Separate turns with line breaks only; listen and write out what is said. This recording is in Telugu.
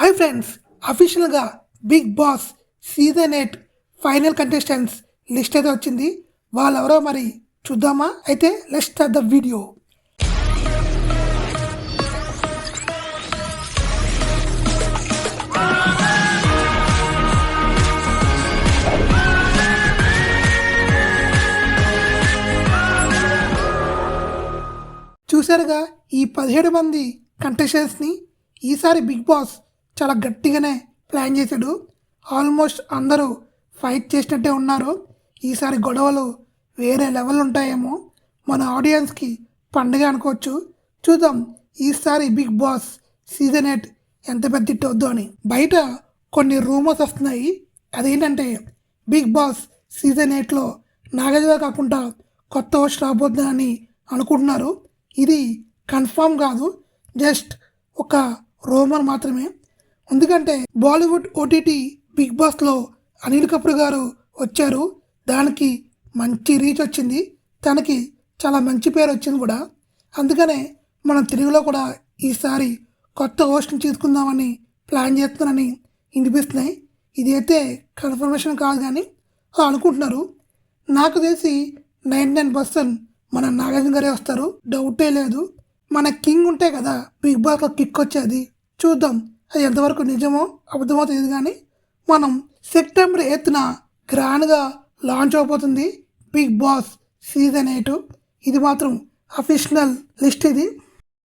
హాయ్ ఫ్రెండ్స్, అఫీషియల్గా big boss season 8 final contestants list అయితే వచ్చింది. వాళ్ళెవరో మరి చూద్దామా? అయితే లెట్స్ స్టార్ట్ ద వీడియో. చూసారుగా ఈ 17 మంది కంటెస్టెంట్స్ని. ఈసారి బిగ్ బాస్ చాలా గట్టిగానే ప్లాన్ చేశాడు. ఆల్మోస్ట్ అందరూ ఫైట్ చేసినట్టే ఉన్నారు. ఈసారి గొడవలు వేరే లెవెల్ ఉంటాయేమో. మన ఆడియన్స్కి పండుగ అనుకోవచ్చు. చూద్దాం ఈసారి బిగ్ బాస్ సీజన్ 8 ఎంత పెద్ద హిట్ అవుద్దో అని. బయట కొన్ని రూమర్స్ వస్తున్నాయి. అదేంటంటే బిగ్ బాస్ సీజన్ 8లో నాగార్జున కాకుండా కొత్త హోస్ట్ రాబోతుందని అనుకుంటున్నారు. ఇది కన్ఫామ్ కాదు, జస్ట్ ఒక రూమర్ మాత్రమే. ఎందుకంటే బాలీవుడ్ ఓటీటీ బిగ్ బాస్లో అనిల్ కపూర్ గారు వచ్చారు. దానికి మంచి రీచ్ వచ్చింది, తనకి చాలా మంచి పేరు వచ్చింది కూడా. అందుకనే మనం తెలుగులో కూడా ఈసారి కొత్త హోస్ట్ని తీసుకుందామని ప్లాన్ చేస్తున్నారని వినిపిస్తున్నాయి. ఇది అయితే కన్ఫర్మేషన్ కాదు కానీ అనుకుంటున్నారు. నాకు తెలిసి 99% మన నాగార్జున గారే వస్తారు, డౌటే లేదు. మన కింగ్ ఉంటే కదా బిగ్ బాస్లో కిక్ వచ్చేది. చూద్దాం అది ఎంతవరకు నిజమో అబద్ధమో తెలియదు కానీ మనం సెప్టెంబర్ 8న గ్రాండ్గా లాంచ్ అవబోతుంది బిగ్ బాస్ సీజన్ 8. ఇది మాత్రం అఫీషియల్ లిస్ట్ ఇది.